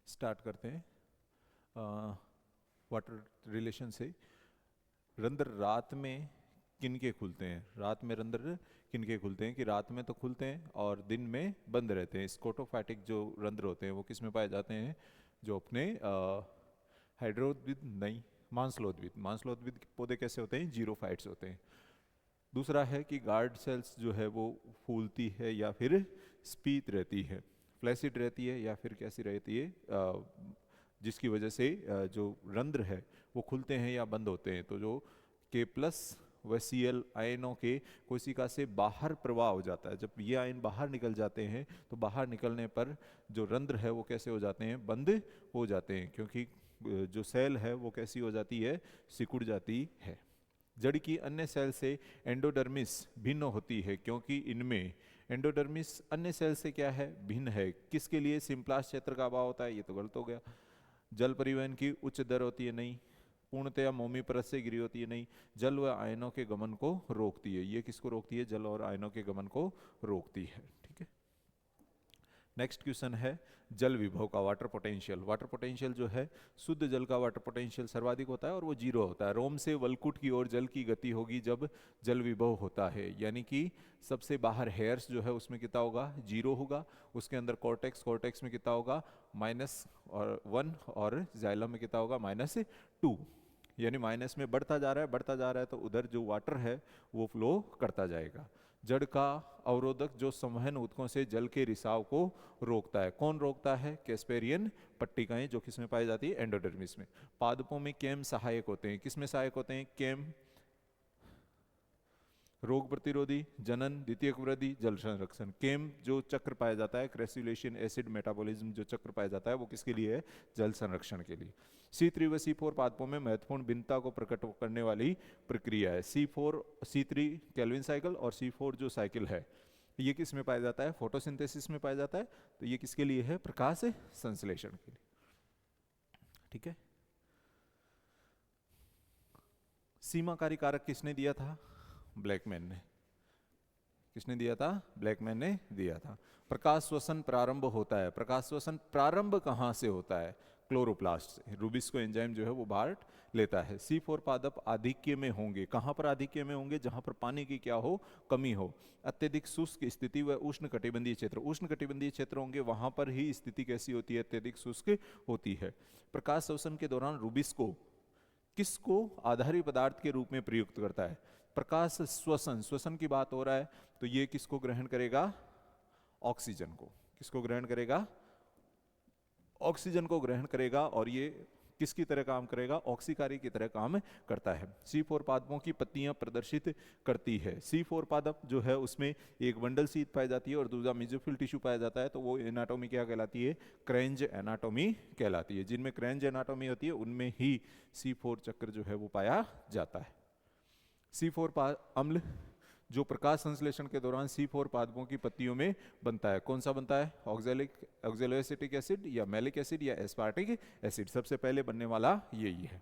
Start करते हैं water relation से। रंध्र रात में किनके खुलते हैं? रात में रंध्र किनके खुलते हैं? कि रात में तो खुलते हैं और दिन में बंद रहते हैं। स्कोटोफाइटिक जो रंध्र होते हैं वो किस में पाए जाते हैं? जो अपने हाइड्रोद्भिद नहीं, मांसलोद्भिद। मांसलोद्भिद के पौधे कैसे होते हैं? जीरोफाइट्स होते हैं। दूसरा है कि गार्ड सेल्स जो है वो फूलती है या फिर स्पीत रहती है, फ्लैसिड रहती है या फिर कैसी रहती है, जिसकी वजह से जो रंध्र है वो खुलते हैं या बंद होते हैं। तो जो के प्लस व Cl आयनों के कोशिका से बाहर प्रवाह हो जाता है, जब ये आयन बाहर निकल जाते हैं तो बाहर निकलने पर जो रंध्र है वो कैसे हो जाते हैं? बंद हो जाते हैं, क्योंकि जो सेल है वो कैसी हो जाती है? सिकुड़ जाती है। जड़ की अन्य सेल से एंडोडर्मिस भिन्न होती है, क्योंकि इनमें एंडोडर्मिस अन्य सेल से क्या है? भिन्न है। किसके लिए? सिम्प्लास्ट क्षेत्र का अभाव होता है। ये तो गलत हो गया। जल परिवहन की उच्च दर होती है, नहीं। पूर्णतया मोमी परत से गिरी होती है, नहीं। जल व आयनों के गमन को रोकती है। ये किसको रोकती है? जल और आयनों के गमन को रोकती है। ठीक है। नेक्स्ट क्वेश्चन है जल विभव का, वाटर पोटेंशियल। वाटर पोटेंशियल जो है, शुद्ध जल का वाटर पोटेंशियल सर्वाधिक होता है और वो जीरो होता है। रोम से वलकुट की ओर जल की गति होगी जब जल विभव होता है, यानी कि सबसे बाहर हेयर्स जो है उसमें कितना होगा? जीरो होगा। उसके अंदर कॉर्टेक्स, कॉर्टेक्स में कितना होगा? -1। और जाइलम में कितना होगा? -2। यानी माइनस में बढ़ता जा रहा है, बढ़ता जा रहा है, तो उधर जो वाटर है वो फ्लो करता जाएगा। जड़ का अवरोधक जो संवहन ऊतकों से जल के रिसाव को रोकता है, कौन रोकता है? कैस्पेरियन पट्टिकाएं, जो किसमें पाई जाती है? एंडोडर्मिस में। पादपों में केम सहायक होते हैं, किसमें सहायक होते हैं? केम रोग प्रतिरोधी, जनन, द्वितीयक वृद्धि, जल संरक्षण। केम जो चक्र पाया जाता है, क्रेसुलेशन एसिड मेटाबॉलिज्म जो चक्र पाया जाता है वो किसके लिए है? जल संरक्षण के लिए। C3 व C4 पादपों में महत्वपूर्ण भिन्नता को प्रकट करने वाली प्रक्रिया है। C4 C3 केल्विन साइकिल और C4 जो साइकिल है ये किस में पाया जाता है? फोटोसिंथेसिस में पाया जाता है। तो ये किसके लिए है? प्रकाश संश्लेषण के लिए। ठीक है। सीमाकारी कारक किसने दिया था? ब्लैकमैन ने। किसने दिया था? ब्लैकमैन ने दिया था। प्रकाश श्वसन प्रारंभ होता है। प्रकाश श्वसन प्रारंभ कहाँ से होता है? क्लोरोप्लास्ट से। रूबिस्को एंजाइम जो है वो बाहर लेता है। C4 पादप आधिक्य में होंगे। कहाँ पर आधिक्य में होंगे? जहाँ पर पानी की क्या हो? कमी हो। अत्यधिक शुष्क स्थिति व उष्ण कटिबंधीय क्षेत्र। उष्ण कटिबंधीय क्षेत्र होंगे वहां पर ही स्थिति कैसी होती है? अत्यधिक शुष्क होती है। प्रकाश श्वसन के दौरान रूबिस्को किसको आधारी पदार्थ के रूप में प्रयुक्त करता है? प्रकाश श्वसन, श्वसन की बात हो रहा है तो ये किसको ग्रहण करेगा? ऑक्सीजन को। किसको ग्रहण करेगा? ऑक्सीजन को ग्रहण करेगा। और ये किसकी तरह काम करेगा? ऑक्सीकारी की तरह काम करता है। C4 पादपों की पत्तियां प्रदर्शित करती है। C4 पादप जो है उसमें एक बंडल सीध पाई जाती है और दूसरा मेसोफिल टिश्यू पाया जाता है। तो वो एनाटॉमी क्या कहलाती है? क्रेंज एनाटॉमी कहलाती है। जिनमें क्रेंज एनाटॉमी होती है उनमें ही C4 चक्र जो है वो पाया जाता है। C4 अम्ल जो प्रकाश संश्लेषण के दौरान C4 पादपों की पत्तियों में बनता है, कौन सा बनता है? ऑक्सैलोएसिटिक एसिड या मैलिक एसिड या एस्पार्टिक एसिड। सबसे पहले बनने वाला यही है।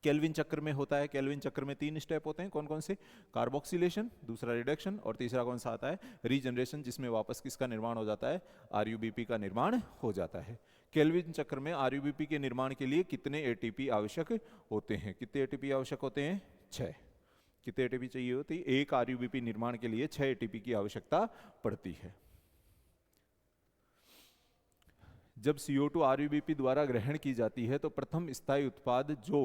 केल्विन चक्र में होता है। केल्विन चक्र में 3 स्टेप होते हैं, कौन कौन से? कार्बोक्सिलेशन, दूसरा रिडक्शन और तीसरा कौन सा आता है? रीजनरेशन, जिसमें वापस किसका निर्माण हो जाता है? RUBP का निर्माण हो जाता है। केल्विन चक्र में RUBP के निर्माण के लिए कितने ATP आवश्यक होते हैं? कितने ATP आवश्यक होते हैं? 6। कितने ATP चाहिए होती है? एक RUBP निर्माण के लिए 6 ATP की आवश्यकता पड़ती है। जब CO2 RUBP द्वारा ग्रहण की जाती है तो प्रथम स्थायी उत्पाद जो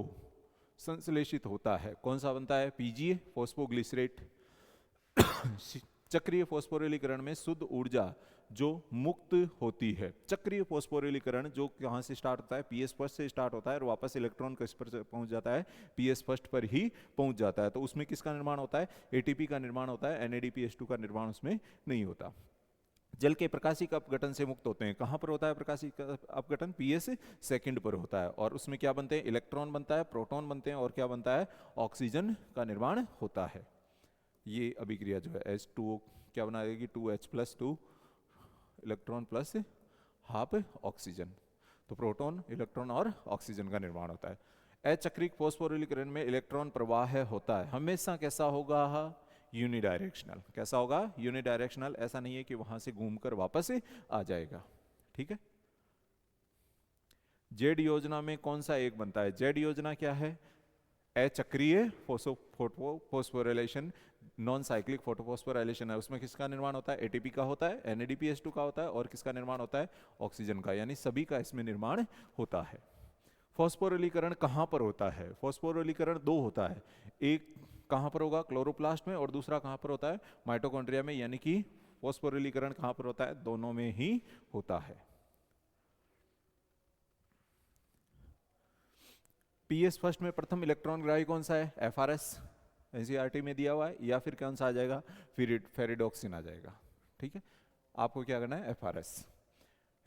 संश्लेषित होता है कौन सा बनता है? PGA, phosphoglycerate. चक्रीय फॉस्फोरिलीकरण में शुद्ध ऊर्जा जो मुक्त होती है। चक्रीय फॉस्फोरिलीकरण जो कहाँ से स्टार्ट होता है? PS फर्स्ट से स्टार्ट होता है और वापस इलेक्ट्रॉन किस पर पहुंच जाता है? PS फर्स्ट पर ही पहुंच जाता है। तो उसमें किसका निर्माण होता है? ATP का निर्माण होता है। NADPH2 का निर्माण उसमें नहीं होता। जल के प्रकाशिक अपघटन से मुक्त होते हैं। कहाँ पर होता है प्रकाशिक अपघटन? PS सेकंड पर होता है। और उसमें क्या बनते हैं? इलेक्ट्रॉन बनता है, प्रोटॉन बनते हैं और क्या बनता है? ऑक्सीजन का निर्माण होता है। ये अभिक्रिया जो है H2O क्या बना देगी? 2H+2 electron plus half oxygen. तो प्रोटॉन, इलेक्ट्रॉन और ऑक्सीजन का निर्माण होता है। अचक्रिक फॉस्फोरिलीकरण में इलेक्ट्रॉन प्रवाह होता है। हमेशा कैसा होगा? यूनिडायरेक्शनल। कैसा होगा? यूनिडायरेक्शनल। ऐसा नहीं है कि वहां से घूमकर वापस आ जाएगा। ठीक है। जेड योजना में कौन सा एक बनता है? जेड योजना क्या है? अचक्रीय फोस्फोराइलेशन, नॉन साइक्लिक फोटोफॉस्फोराइलेशन है। उसमें किसका निर्माण होता है? एटीपी का होता है, NADPH2 का होता है, और किसका निर्माण होता है? ऑक्सीजन का, यानी सभी का इसमें निर्माण होता है। फॉस्फोरिलीकरण कहाँ पर होता है? फॉस्फोरिलीकरण दो होता है, एक कहाँ पर होगा? क्लोरोप्लास्ट में, और दूसरा कहाँ पर होता है? माइटोकॉन्ड्रिया में। यानी कि फॉस्फोरिलीकरण कहाँ पर होता है? दोनों में ही होता है। पीएस फर्स्ट में प्रथम इलेक्ट्रॉन ग्राही कौन सा है? FRS, एनसीईआरटी में दिया हुआ है, या फिर कौन सा आ जाएगा? फेरिडोक्सिन आ जाएगा। ठीक है, आपको क्या करना है? FRS।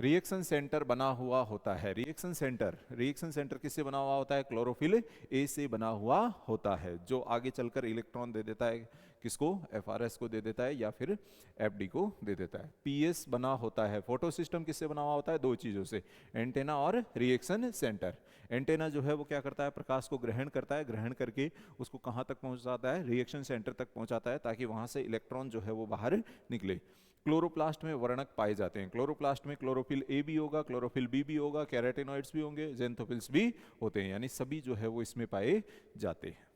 रिएक्शन सेंटर बना हुआ होता है। रिएक्शन सेंटर किससे बना हुआ होता है? क्लोरोफिल ए से बना हुआ होता है, जो आगे चलकर इलेक्ट्रॉन दे देता है किसको? FRS को दे देता है, या फिर FD को दे देता है। पीएस बना होता है। फोटो सिस्टम किससे बना हुआ होता है? दो चीजों से, एंटेना और रिएक्शन सेंटर। एंटेना जो है वो क्या करता है? प्रकाश को ग्रहण करता है, ग्रहण करके उसको कहाँ तक पहुंचाता है? रिएक्शन सेंटर तक पहुंचाता है, ताकि वहां से इलेक्ट्रॉन जो है वो बाहर निकले। क्लोरोप्लास्ट में वर्णक पाए जाते हैं। क्लोरोप्लास्ट में क्लोरोफिल ए भी होगा, क्लोरोफिल बी भी होगा, कैरोटेनॉइड्स भी होंगे, ज़ेंथोफिल्स भी होते हैं, यानी सभी जो है वो इसमें पाए जाते हैं।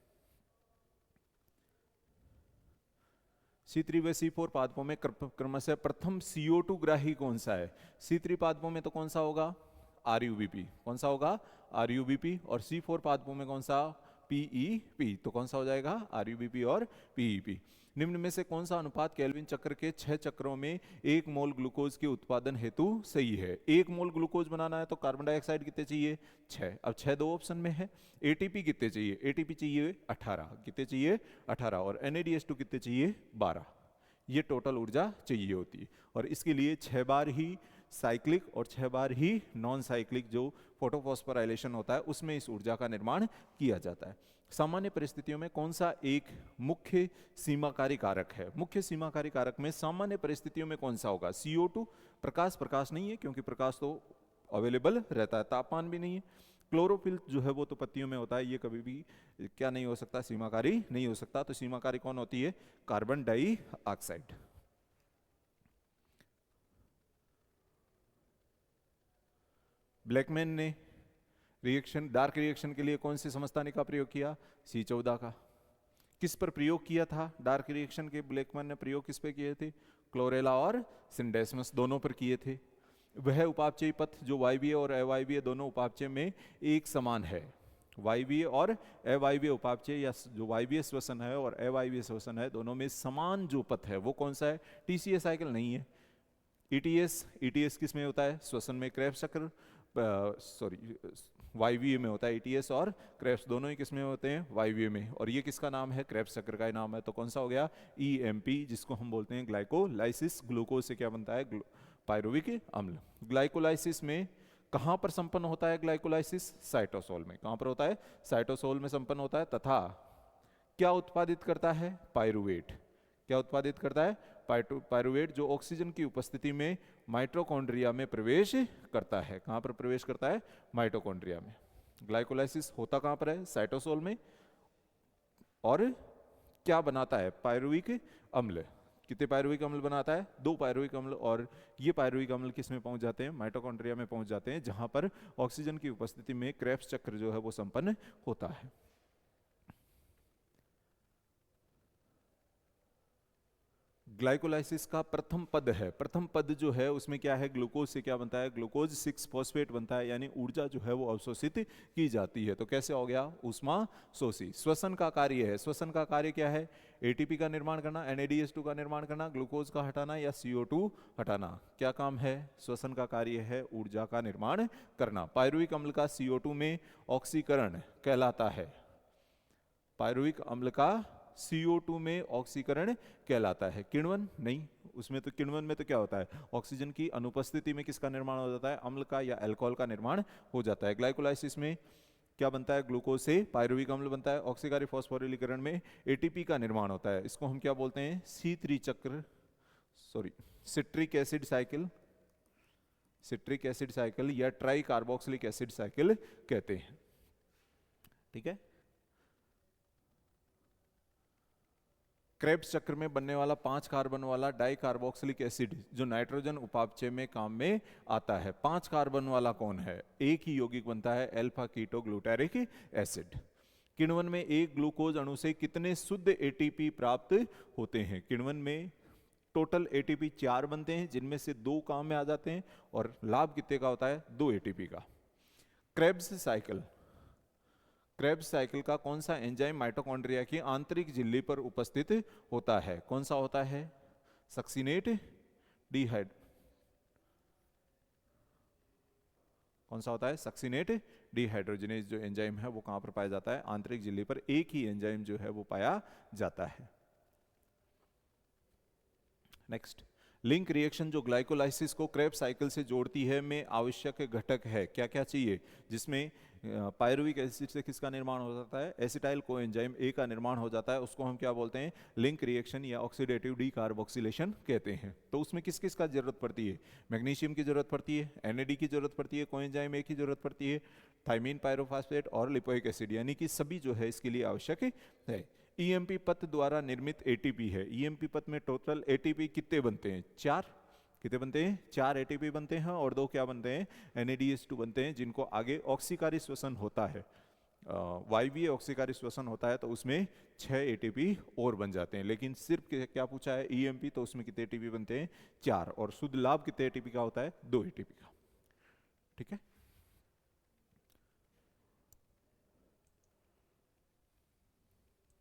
C3 व C4 पादपों में क्रमशः प्रथम CO2 ग्राही कौन सा है? C3 पादपों में तो कौन सा होगा? RUBP। कौन सा होगा? RUBP। और C4 पादपों में कौन सा? PEP। तो कौन सा हो जाएगा? RUBP और PEP। निम्न में से कौन सा अनुपात केल्विन चक्र के 6 चक्रों में 1 मोल ग्लूकोज के उत्पादन हेतु सही है? 1 मोल ग्लूकोज बनाना है तो कार्बन डाइऑक्साइड कितने चाहिए? 6। अब 6 दो ऑप्शन में है। ATP कितने चाहिए? ATP चाहिए 18। कितने चाहिए? 18। और NADH2 कितने चाहिए? 12। ये टोटल ऊर्जा चाहिए होती है, और इसके लिए 6 बार ही साइक्लिक और 6 बार ही नॉन साइक्लिक जो फोटोफॉस्फोराइलेशन होता है उसमें इस ऊर्जा का निर्माण किया जाता है। सामान्य परिस्थितियों में कौन सा एक मुख्य सीमाकारी कारक है? मुख्य सीमाकारी कारक में सामान्य परिस्थितियों में कौन सा होगा? CO2। प्रकाश नहीं है, क्योंकि प्रकाश तो अवेलेबल रहता है, तापमान भी नहीं है। क्लोरोफिल जो है वो तो पत्तियों में होता है, ये कभी भी क्या नहीं हो सकता? सीमाकारी नहीं हो सकता। तो सीमाकारी कौन होती है? Carbon dioxide. ब्लैकमैन ने डार्क रिएक्शन के लिए कौन सी समस्थानिक का प्रयोग किया? C14 का। किस पर प्रयोग किया था डार्क रिएक्शन के? ब्लैकमैन ने प्रयोग किस पे किए थे? क्लोरेला और सिंडेस्मस दोनों पर किए थे। वह उपापचयी पथ जो वायवीय और अवायवीय दोनों उपापचय में एक समान है। वायवीय और अवायवीय उपापचय, या जो वायवीय श्वसन है और अवायवीय श्वसन है, दोनों में समान जो पथ है वो कौन सा है? TCA साइकिल नहीं है। ETS किस में होता है? श्वसन में। क्रेब्स चक्र वायवीय में होता है। ETS और क्रेब्स दोनों ही किस में होते हैं? वायवीय में। और ये किसका नाम है? क्रेब्स चक्र का ही नाम है। तो कौन सा हो गया? EMP, जिसको हम बोलते हैं ग्लाइकोलाइसिस। ग्लूकोज से क्या बनता है? पायरुविक अम्ल। ग्लाइकोलाइसिस में कहां पर संपन्न होता है? ग्लाइकोलाइसिस साइटोसोल में। कहां पर होता है? साइटोसोल में संपन्न होता है। तथा क्या उत्पादित करता है? पायरुवेट। क्या उत्पादित करता है? पायरुवेट, जो ऑक्सीजन की उपस्थिति में माइटोकॉन्ड्रिया में प्रवेश करता है। कहां पर प्रवेश करता है? माइटोकॉन्ड्रिया में। ग्लाइकोलाइसिस होता कहां पर है? साइटोसोल में। और क्या बनाता है? पायरुविक अम्ल। कितने पायरुविक अम्ल बनाता है? 2 पायरुविक अम्ल। और ये पायरुविक अम्ल किस में पहुंच जाते हैं? माइटोकॉन्ड्रिया में पहुंच जाते हैं, जहां पर ऑक्सीजन की उपस्थिति में क्रेब्स चक्र जो है वो संपन्न होता है। ग्लाइकोलाइसिस का प्रथम पद है। प्रथम पद जो है उसमें क्या है? ग्लूकोज से क्या बनता है? ग्लूकोज 6 फॉस्फेट बनता है, यानी ऊर्जा जो है वो अवशोषित की जाती है। तो कैसे हो गया? ऊष्मा शोषी। श्वसन का कार्य है। श्वसन का कार्य क्या है? ATP का निर्माण करना, NADH2 का निर्माण करना, ग्लूकोज का हटाना या CO2 हटाना। क्या काम है? श्वसन का कार्य है ऊर्जा का निर्माण करना। पायरुविक अम्ल का CO2 में ऑक्सीकरण कहलाता है। पायरुविक अम्ल का CO2 में ऑक्सीकरण कहलाता है। किण्वन नहीं, उसमें तो किण्वन में तो क्या होता है? ऑक्सीजन की अनुपस्थिति में किसका निर्माण हो जाता है? अम्ल का या अल्कोहल का निर्माण हो जाता है। ग्लाइकोलाइसिस में क्या बनता है? ग्लूकोज से पायरुविक अम्ल बनता है। ऑक्सीकारी फॉस्फोरिलीकरण में ATP का निर्माण होता है। इसको हम क्या बोलते हैं? C3 चक्र, citric acid cycle. Citric acid cycle या ट्राई कार्बोक्सिलिक एसिड साइकिल कहते हैं। ठीक है। क्रेब्स चक्र में बनने वाला 5 कार्बन वाला डाई कार्बोक्सिलिक एसिड जो नाइट्रोजन उपापचय में काम में आता है, 5 कार्बन वाला कौन है? एक ही यौगिक बनता है, अल्फा कीटो ग्लूटारिक एसिड। किण्वन में एक ग्लूकोज अणु से कितने शुद्ध एटीपी प्राप्त होते हैं? किण्वन में टोटल एटीपी 4 बनते हैं, जिनमें से 2 काम में आ जाते हैं, और लाभ कितने का होता है? 2 एटीपी का। क्रेब्स साइकिल, क्रेब्स साइकिल का कौन सा एंजाइम माइटोकॉन्ड्रिया की आंतरिक झिल्ली पर उपस्थित होता है? कौन सा होता है? सक्सिनेट डिहाइड, कौन सा होता है? सक्सिनेट डिहाइड्रोजिनेज जो एंजाइम है वो कहां पर पाया जाता है? आंतरिक झिल्ली पर एक ही एंजाइम जो है वो पाया जाता है। नेक्स्ट, लिंक रिएक्शन जो ग्लाइकोलाइसिस को क्रेब्स साइकिल से जोड़ती है में आवश्यक घटक है, क्या क्या चाहिए? जिसमें पायरुविक एसिड से किसका निर्माण हो जाता है? एसिटाइल कोएंजाइम ए का निर्माण हो जाता है। उसको हम क्या बोलते हैं? लिंक रिएक्शन या ऑक्सीडेटिव डीकार्बोक्सिलेशन कहते हैं। तो उसमें किस किस का जरूरत पड़ती है? मैग्नीशियम की जरूरत पड़ती है, एनएडी की जरूरत पड़ती है, कोएंजाइम ए की जरूरत पड़ती है, थाइमीन पायरोफॉस्फेट और लिपोइक एसिड, यानी कि सभी जो है इसके लिए आवश्यक है। ईएमपी पथ द्वारा निर्मित एटीपी है। ईएमपी पथ में टोटल एटीपी कितने बनते हैं? 4। कितने बनते हैं? 4 एटीपी बनते हैं, और 2 क्या बनते हैं? NADH2 बनते हैं, जिनको आगे ऑक्सीकारी श्वसन होता है, वायवीय ऑक्सीकारी श्वसन होता है, तो उसमें 6 एटीपी और बन जाते हैं। लेकिन सिर्फ क्या पूछा है? ईएमपी, तो उसमें कितने एटीपी बनते हैं? 4। और शुद्ध लाभ कितने एटीपी का होता है? 2 एटीपी का। ठीक है।